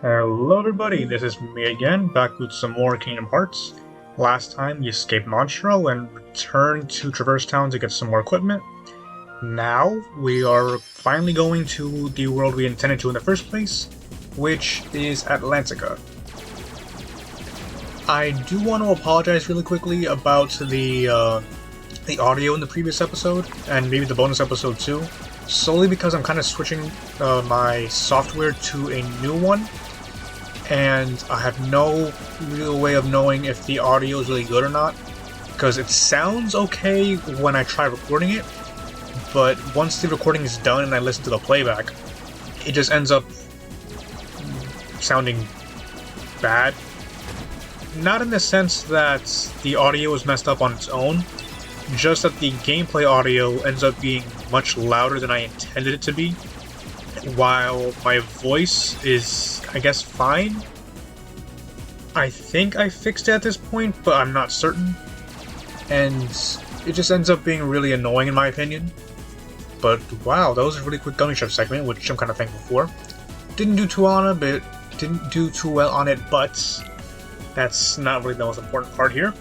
Hello everybody, this is me again, back with some more Kingdom Hearts. Last time we escaped Monstro and returned to Traverse Town to get some more equipment. Now we are finally going to the world we intended to in the first place, which is Atlantica. I do want to apologize really quickly about the audio in the previous episode, and maybe the bonus episode too, solely because I'm kind of switching my software to a new one. And I have no real way of knowing if the audio is really good or not, because it sounds okay when I try recording it, but once the recording is done and I listen to the playback, it just ends up sounding bad. Not in the sense that the audio is messed up on its own, just that the gameplay audio ends up being much louder than I intended it to be, while my voice is, I guess, fine. I think I fixed it at this point, but I'm not certain. And it just ends up being really annoying in my opinion. But wow, that was a really quick Gummy Chef segment, which I'm kind of thankful for. Didn't do too well on it, but that's not really the most important part here.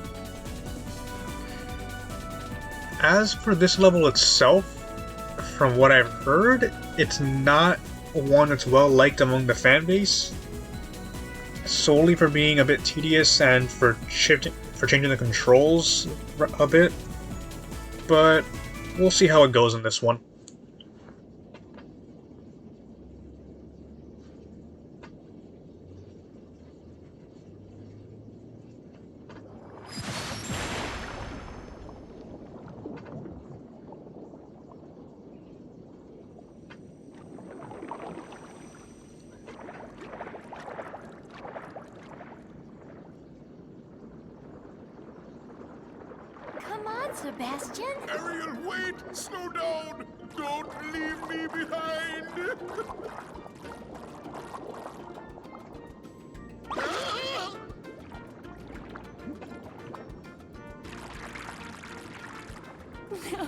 As for this level itself, from what I've heard, it's not one that's well liked among the fan base, solely for being a bit tedious and for changing the controls a bit, but we'll see how it goes in this one. Come on, Sebastian. Ariel, wait! Slow down! Don't leave me behind!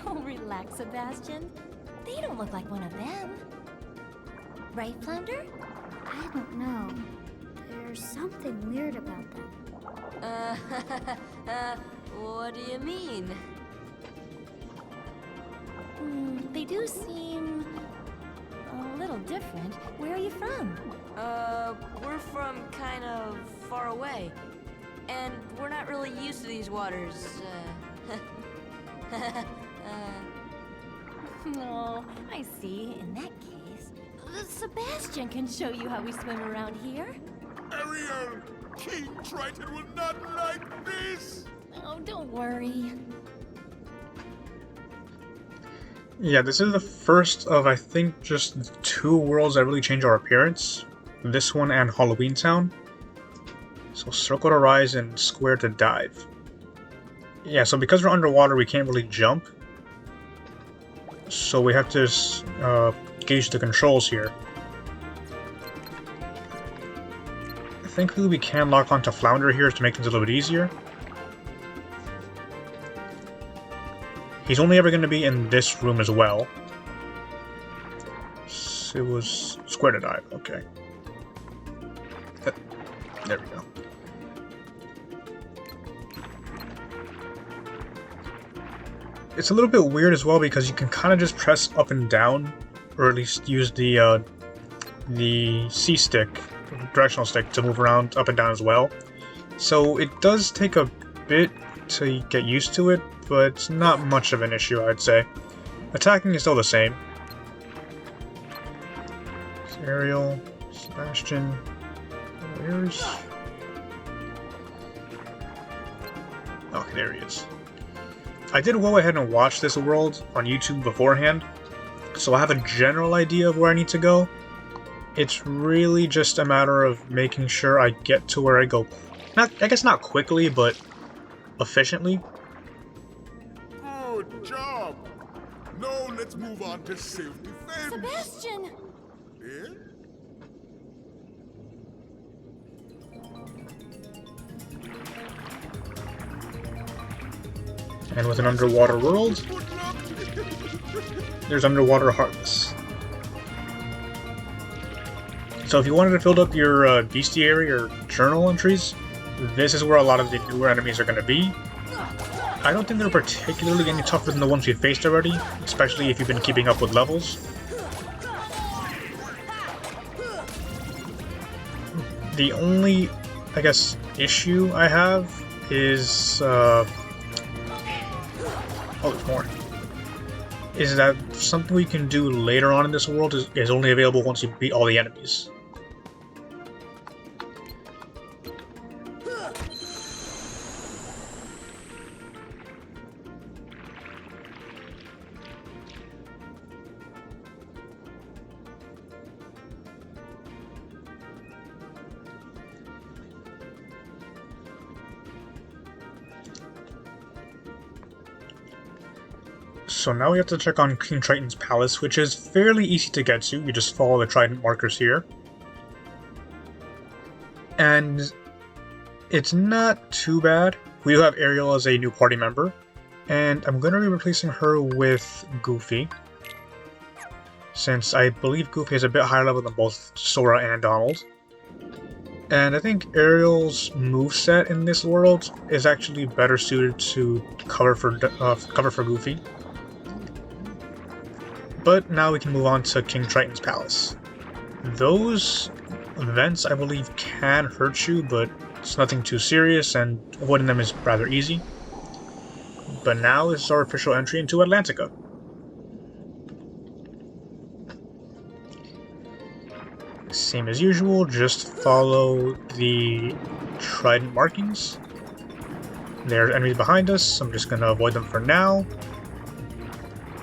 Oh, relax, Sebastian. They don't look like one of them. Right, Flounder? I don't know. There's something weird about them. What do you mean? They do seem a little different. Where are you from? We're from kind of far away. And we're not really used to these waters, Oh, I see. In that case, Sebastian can show you how we swim around here. Ariel! King Triton will not like this! Oh, don't worry. Yeah, this is the first of, I think, just 2 worlds that really change our appearance. This one and Halloween Town. So circle to rise and square to dive. Yeah, so because we're underwater, we can't really jump. So we have to gauge the controls here. Thankfully, we can lock onto Flounder here to make things a little bit easier. He's only ever going to be in this room as well. So it was square to dive, okay. There we go. It's a little bit weird as well because you can kind of just press up and down, or at least use the C stick, directional stick, to move around up and down as well. So it does take a bit to get used to it, but it's not much of an issue, I'd say. Attacking is still the same. It's Ariel, Sebastian, where's... Okay, there he is. I did go ahead and watch this world on YouTube beforehand, so I have a general idea of where I need to go. It's really just a matter of making sure I get to where I go. I guess not quickly, but efficiently. Good job! Now let's move on to self-defense! Sebastian! Eh? And with an underwater world, Good luck! there's underwater Heartless. So if you wanted to build up your bestiary or journal entries, this is where a lot of the newer enemies are going to be. I don't think they're particularly any tougher than the ones we've faced already, especially if you've been keeping up with levels. The only, I guess, issue I have is, oh, there's more. Is that something we can do later on in this world is only available once you beat all the enemies. So now we have to check on King Triton's palace, which is fairly easy to get to. You just follow the trident markers here. And it's not too bad. We do have Ariel as a new party member, and I'm going to be replacing her with Goofy, since I believe Goofy is a bit higher level than both Sora and Donald. And I think Ariel's moveset in this world is actually better suited to cover for Goofy. But now we can move on to King Triton's palace. Those vents, I believe, can hurt you, but it's nothing too serious, and avoiding them is rather easy. But now is our official entry into Atlantica. Same as usual, just follow the trident markings. There are enemies behind us, so I'm just going to avoid them for now.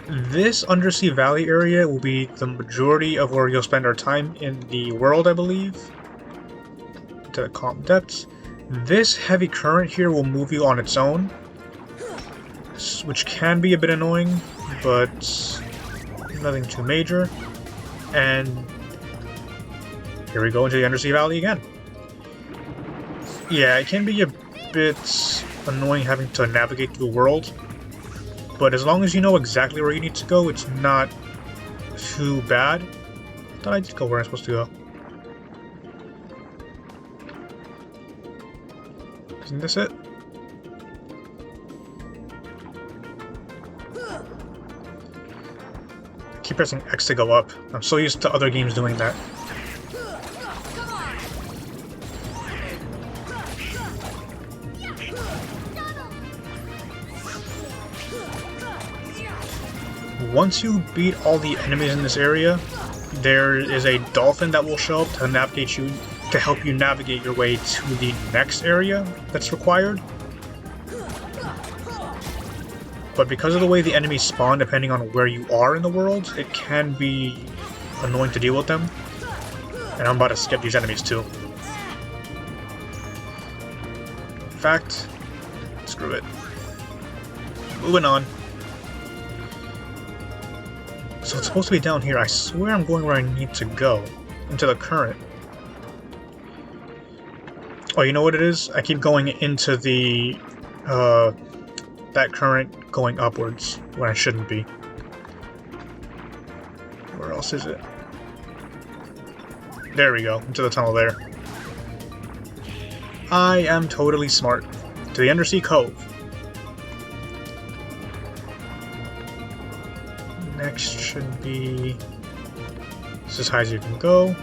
This Undersea Valley area will be the majority of where you'll spend our time in the world, I believe. To the calm depths. This heavy current here will move you on its own, which can be a bit annoying, but nothing too major. And here we go into the Undersea Valley again. Yeah, it can be a bit annoying having to navigate through the world, but as long as you know exactly where you need to go, it's not too bad. I thought I did go where I'm supposed to go. Isn't this it? I keep pressing X to go up. I'm so used to other games doing that. Once you beat all the enemies in this area, there is a dolphin that will show up to navigate you, to help you navigate your way to the next area that's required. But because of the way the enemies spawn depending on where you are in the world, it can be annoying to deal with them. And I'm about to skip these enemies too. In fact, screw it. Moving on. So it's supposed to be down here. I swear I'm going where I need to go. Into the current. Oh, you know what it is? I keep going into the, that current going upwards when I shouldn't be. Where else is it? There we go. Into the tunnel there. I am totally smart. To the Undersea Cove. Next should be... This is as high as you can go.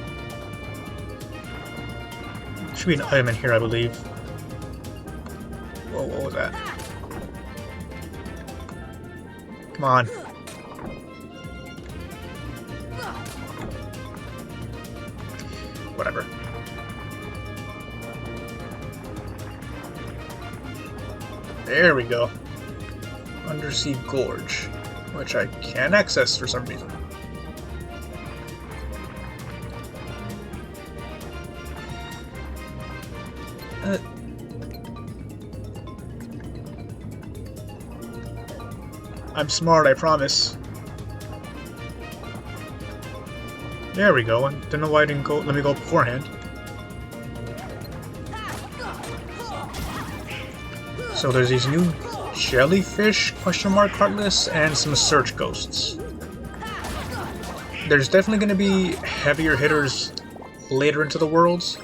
Should be an item in here, I believe. Whoa, what was that? Come on. Whatever. There we go. Undersea Gorge, which I can't access for some reason. I'm smart, I promise. There we go. I don't know why I didn't go. Let me go beforehand. So there's these new jellyfish Heartless and some search ghosts. There's definitely going to be heavier hitters later into the worlds.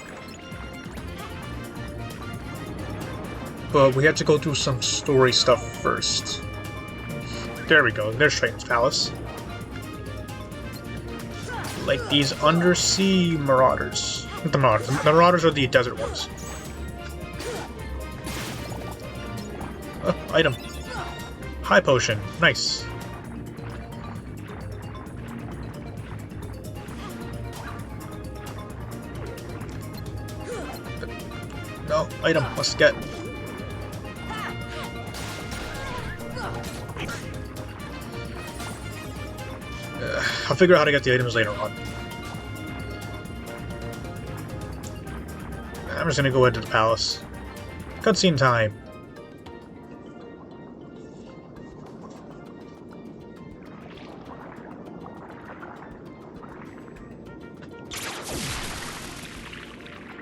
But we had to go through some story stuff first. There we go, there's Triton's Palace. Like these undersea marauders. Not the marauders. The marauders are the desert ones. Item. High potion. Nice. No, item. Let's get. I'll figure out how to get the items later on. I'm just gonna go head to the palace. Cutscene time.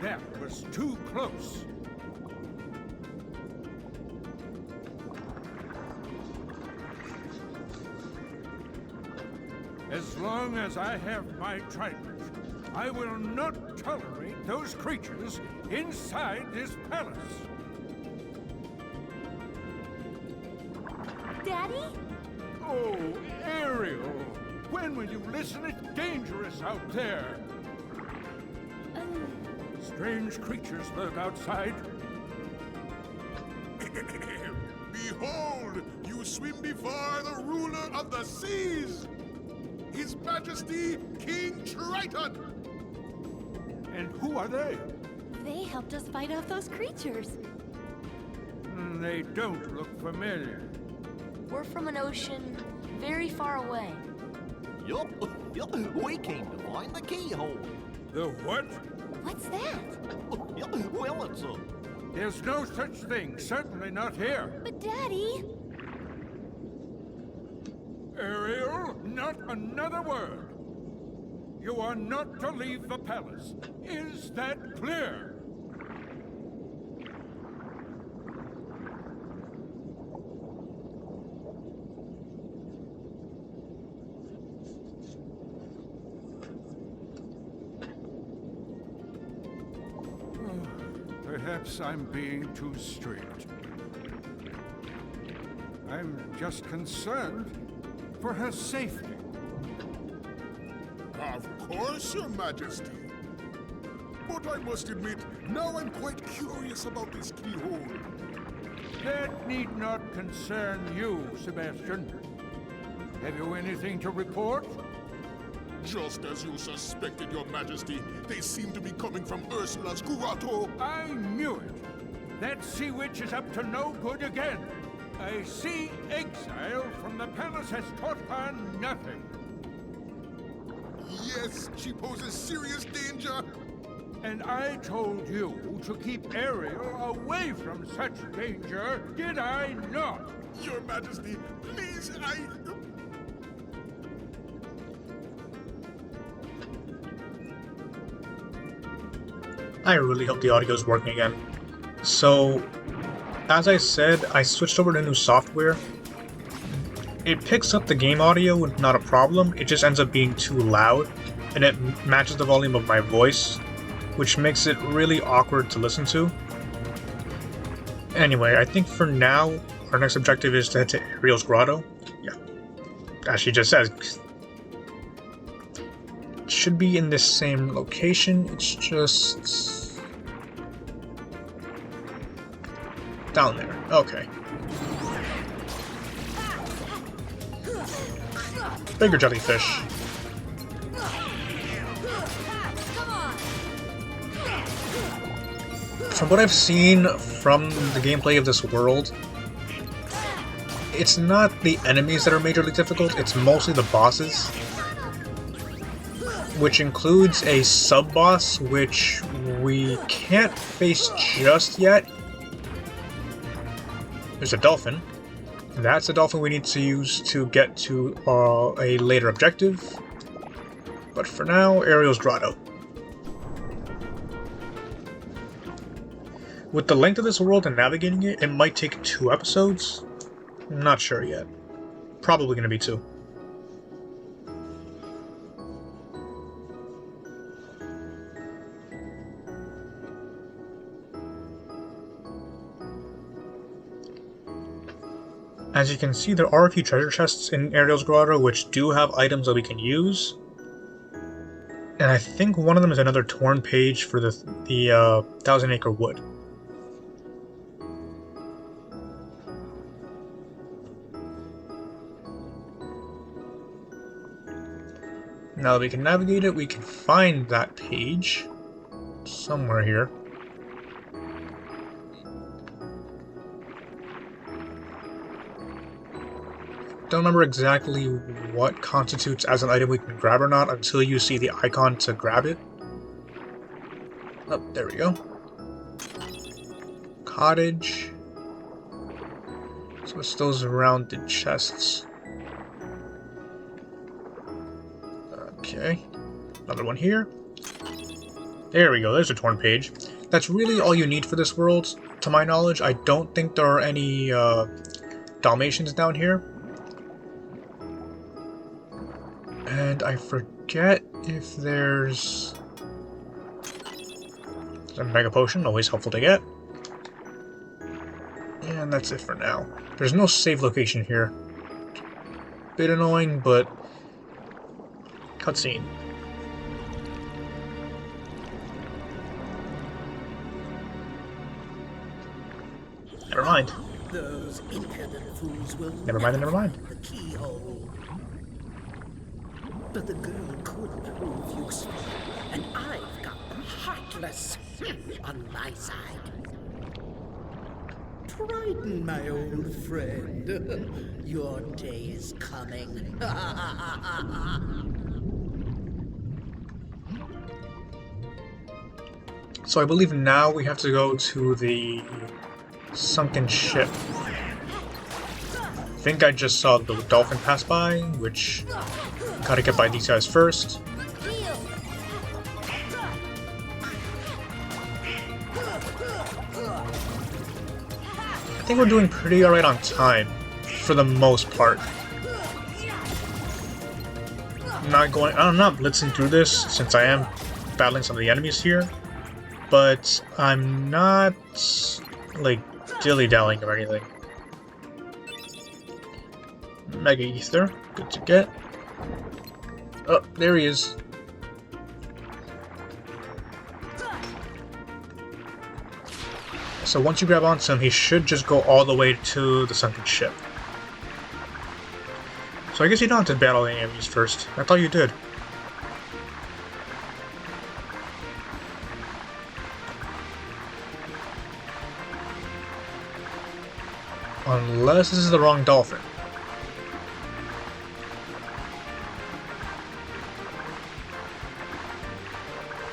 That was too close. As long as I have my trident, I will not tolerate those creatures inside this palace. Daddy? Oh, Ariel, when will you listen? It's dangerous out there. Strange creatures lurk outside. Behold, you swim before the ruler of the seas, His Majesty King Triton. And who are they? They helped us fight off those creatures. They don't look familiar. We're from an ocean very far away. Yup, we came to find the keyhole. The what? What's that? Yup, well, it's a... There's no such thing, certainly not here. But Daddy... Ariel, not another word. You are not to leave the palace. Is that clear? Perhaps I'm being too strict. I'm just concerned for her safety. Of course, Your Majesty. But I must admit, now I'm quite curious about this keyhole. That need not concern you, Sebastian. Have you anything to report? Just as you suspected, Your Majesty, they seem to be coming from Ursula's grotto. I knew it. That sea witch is up to no good again. A sea exile from the palace has taught her nothing. Yes, she poses serious danger. And I told you to keep Ariel away from such danger, did I not? Your Majesty, please, I really hope the audio is working again. So, as I said, I switched over to new software. It picks up the game audio, not a problem, it just ends up being too loud, and it matches the volume of my voice, which makes it really awkward to listen to. Anyway, I think for now, our next objective is to head to Ariel's Grotto. Yeah, as she just says. It should be in this same location, it's just... down there, okay. Bigger jellyfish. From what I've seen from the gameplay of this world, it's not the enemies that are majorly difficult, it's mostly the bosses. Which includes a sub-boss, which we can't face just yet. There's a dolphin. That's a dolphin we need to use to get to a later objective. But for now, Ariel's Grotto. With the length of this world and navigating it, it might take 2 episodes. Not sure yet. Probably going to be 2. As you can see, there are a few treasure chests in Ariel's Grotto which do have items that we can use. And I think one of them is another torn page for the Thousand Acre Wood. Now that we can navigate it, we can find that page somewhere here. Don't remember exactly what constitutes as an item we can grab or not until you see the icon to grab it. Oh, there we go. Cottage. So it's those rounded chests. Okay. Another one here. There we go, there's a torn page. That's really all you need for this world, to my knowledge. I don't think there are any Dalmatians down here. And I forget if there's a Mega Potion, always helpful to get. And that's it for now. There's no save location here. Bit annoying, but cutscene. Never mind. Those impudent fools will Never mind. the keyhole. But the girl could prove useful, and I've got the heartless on my side. Triton, my old friend, your day is coming. So I believe now we have to go to the sunken ship. I think I just saw the dolphin pass by, which gotta get by these guys first. I think we're doing pretty alright on time, for the most part. I'm not blitzing through this since I am battling some of the enemies here, but I'm not like dilly-dallying or anything. Mega Ether, good to get. Oh, there he is. So once you grab onto him, he should just go all the way to the sunken ship. So I guess you don't have to battle the enemies first. I thought you did. Unless this is the wrong dolphin.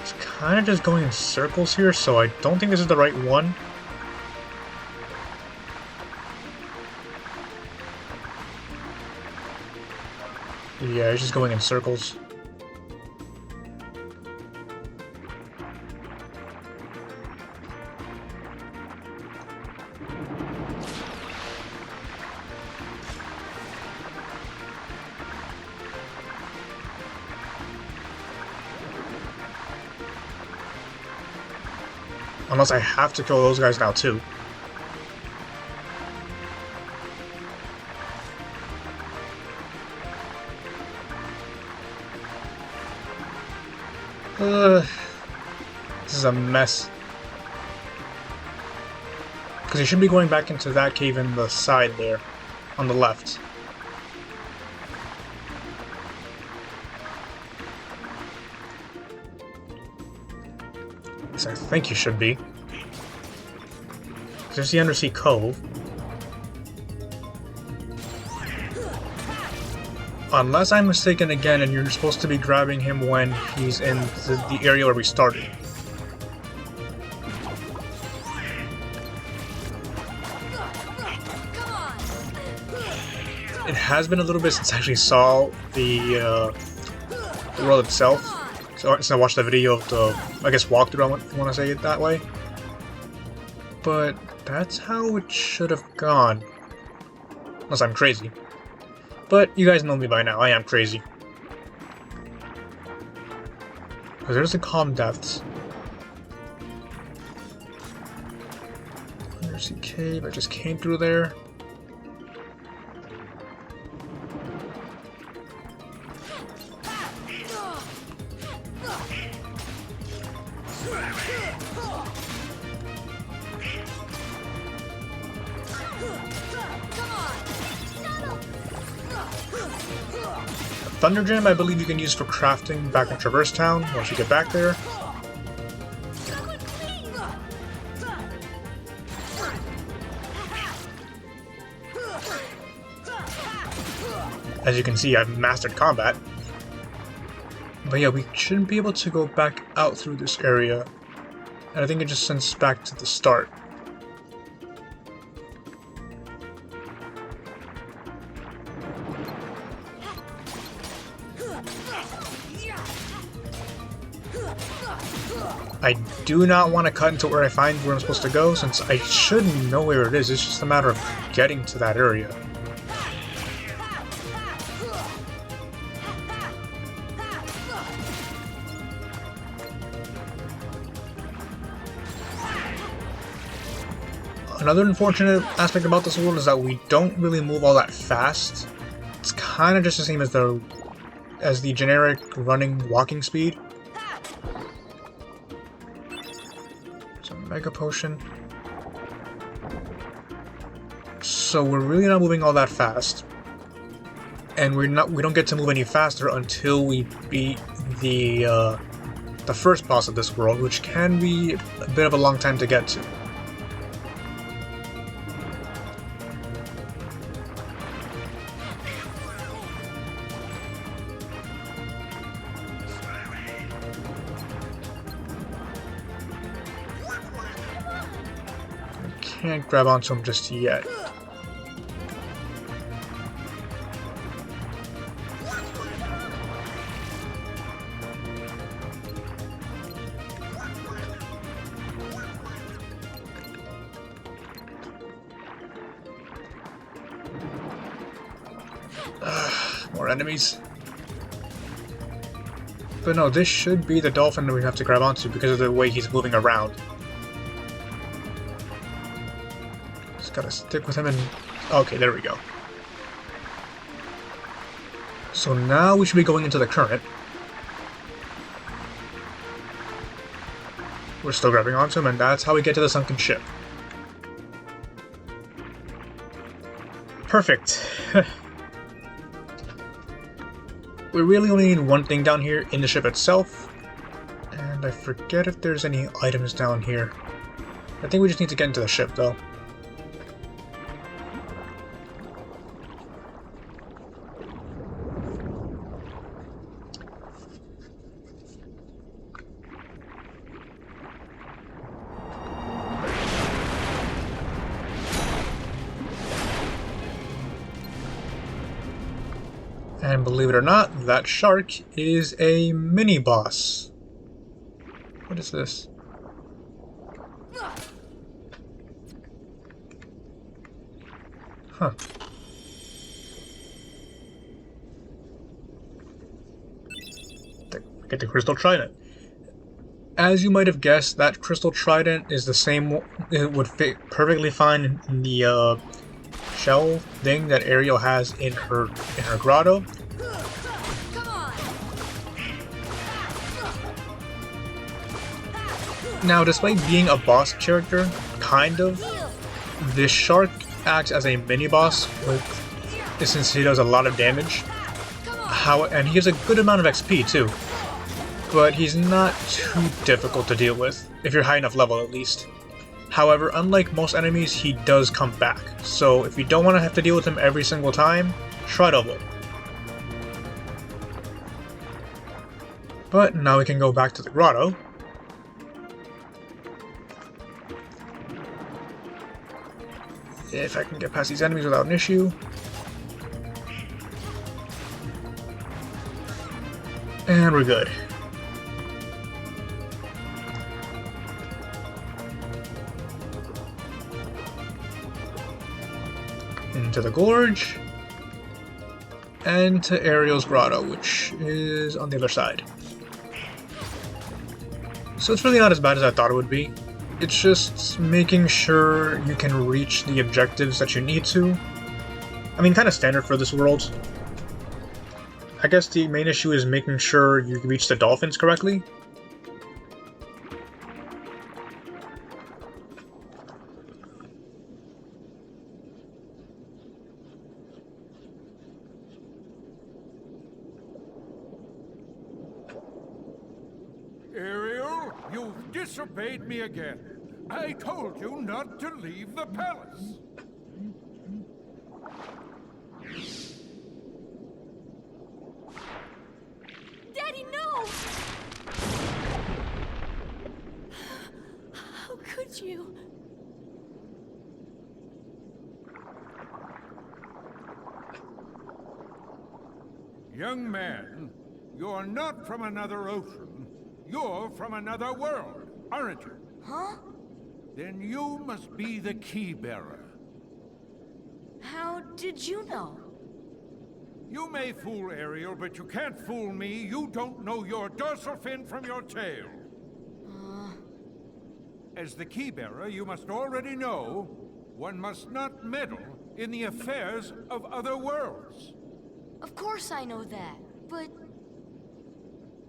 It's kind of just going in circles here, so I don't think this is the right one. Yeah, it's just going in circles. Unless I have to kill those guys now too. This is a mess. Because you should be going back into that cave in the side there, on the left. Yes, I think you should be. There's the Undersea Cove. Unless I'm mistaken again, and you're supposed to be grabbing him when he's in the area where we started. It has been a little bit since I actually saw the world itself. So since I watched the video of the, I guess, walkthrough, if you want to say it that way. But that's how it should have gone. Unless I'm crazy. But you guys know me by now, I am crazy. Because there's the calm depths. There's the cave, I just came through there. Thunder Gem, I believe you can use for crafting back in Traverse Town once you get back there. As you can see, I've mastered combat. But yeah, we shouldn't be able to go back out through this area. And I think it just sends us back to the start. I do not want to cut into where I find where I'm supposed to go, since I should know where it is. It's just a matter of getting to that area. Another unfortunate aspect about this world is that we don't really move all that fast. It's kind of just the same as the generic running walking speed. It's a Mega Potion. So we're really not moving all that fast. And we don't get to move any faster until we beat the first boss of this world, which can be a bit of a long time to get to. Can't grab onto him just yet. More enemies. But no, this should be the dolphin that we have to grab onto because of the way he's moving around. Gotta stick with him and... Okay, there we go. So now we should be going into the current. We're still grabbing onto him, and that's how we get to the sunken ship. Perfect. We really only need one thing down here in the ship itself. And I forget if there's any items down here. I think we just need to get into the ship, though. And believe it or not, that shark is a mini-boss. What is this? Huh. Get the Crystal Trident. As you might have guessed, that Crystal Trident is the same. It would fit perfectly fine in the shell thing that Ariel has in her grotto. Now, despite being a boss character, kind of, this shark acts as a mini-boss since he does a lot of damage. And he gives a good amount of XP too. But he's not too difficult to deal with, if you're high enough level at least. However, unlike most enemies, he does come back, so if you don't want to have to deal with him every single time, try double. But now we can go back to the grotto. If I can get past these enemies without an issue. And we're good. Into the gorge, and to Ariel's grotto, which is on the other side. So it's really not as bad as I thought it would be. It's just making sure you can reach the objectives that you need to. I mean, kind of standard for this world. I guess the main issue is making sure you reach the dolphins correctly. You've disobeyed me again. I told you not to leave the palace. Daddy, no! How could you? Young man, you're not from another ocean. You're from another world, aren't you? Huh? Then you must be the key bearer. How did you know? You may fool Ariel, but you can't fool me. You don't know your dorsal fin from your tail. As the key bearer, you must already know one must not meddle in the affairs of other worlds. Of course I know that, but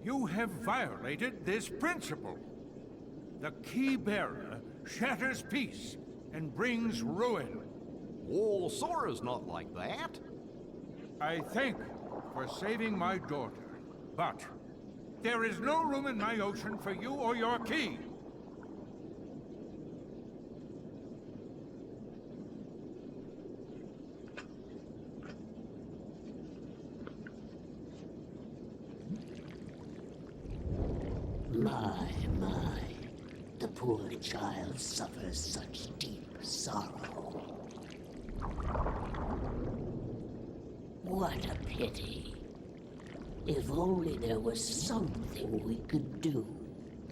You have violated this principle. The key bearer shatters peace and brings ruin. Oh, Sora's not like that. I thank you for saving my daughter, but there is no room in my ocean for you or your key. My, the poor child suffers such deep sorrow. What a pity. If only there was something we could do.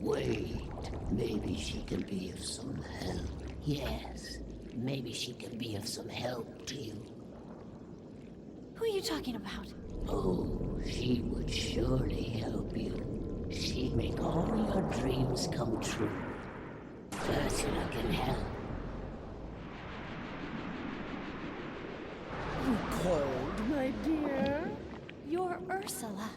Wait, maybe she can be of some help. Yes, maybe she can be of some help to you. Who are you talking about? Oh, she would surely help you. She'd make all your dreams come true. Ursula can help. You called, my dear? You're Ursula.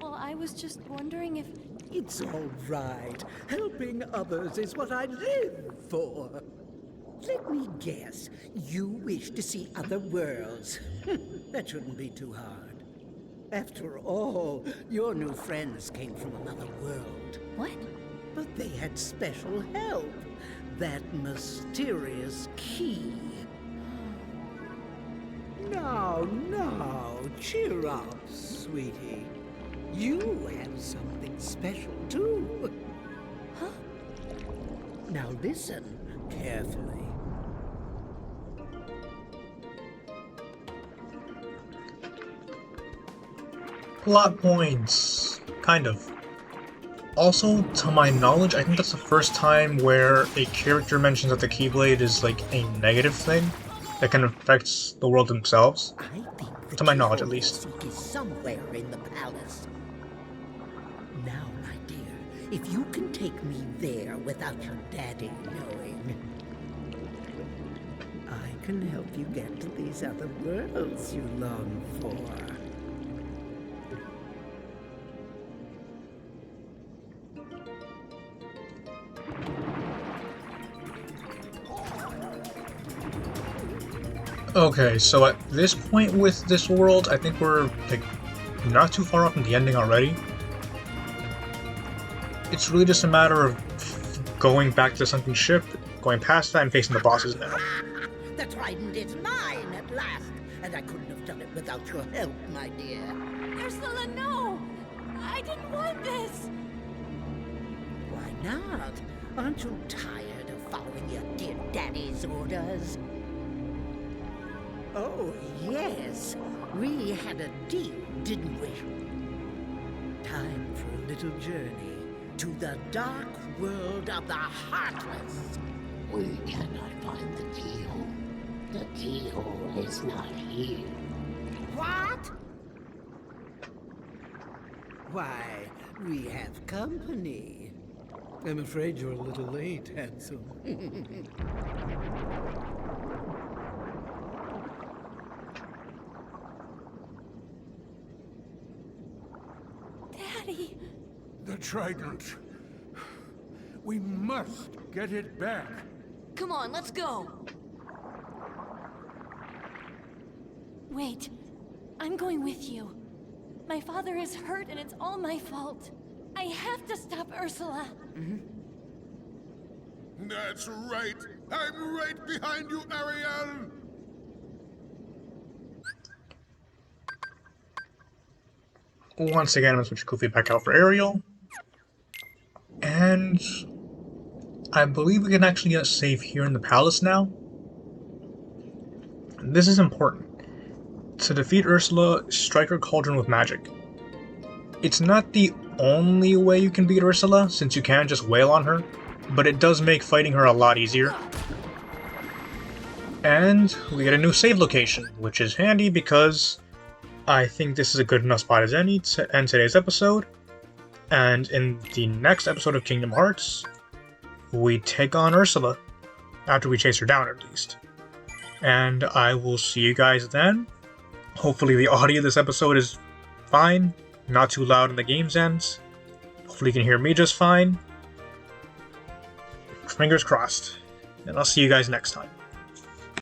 Well, I was just wondering if... It's all right. Helping others is what I live for. Let me guess. You wish to see other worlds. That shouldn't be too hard. After all, your new friends came from another world. What? But they had special help. That mysterious key. Now, cheer up, sweetie. You have something special, too. Huh? Now listen carefully. Plot points. Kind of. Also, to my knowledge, I think that's the first time where a character mentions that the Keyblade is like a negative thing that can affect the world themselves. I think To my knowledge, at least. Is somewhere in the palace. Now, my dear, if you can take me there without your daddy knowing, I can help you get to these other worlds you long for. Okay, so at this point with this world, I think we're like not too far off from the ending already. It's really just a matter of going back to the sunken ship, going past that, and facing the bosses now. The trident is mine at last, and I couldn't have done it without your help, my dear. Ursula, no! I didn't want this! Why not? Aren't you tired of following your dear daddy's orders? Oh, yes. We had a deal, didn't we? Time for a little journey to the dark world of the Heartless. We cannot find the keyhole. The keyhole is not here. What? Why, we have company. I'm afraid you're a little late, handsome. Daddy! The trident. We must get it back. come on, let's go. Wait. I'm going with you. My father is hurt and it's all my fault. I have to stop Ursula. That's right. I'm right behind you, Ariel. Once again, I'm going to switch Goofy back out for Ariel. And I believe we can actually get a save here in the palace now. This is important. To defeat Ursula, strike her cauldron with magic. It's not the only way you can beat Ursula, since you can just wail on her, but it does make fighting her a lot easier. And we get a new save location, which is handy because I think this is a good enough spot as any to end today's episode. And in the next episode of Kingdom Hearts, we take on Ursula, after we chase her down at least. And I will see you guys then. Hopefully the audio of this episode is fine, not too loud in the game's end. Hopefully you can hear me just fine. Fingers crossed. And I'll see you guys next time.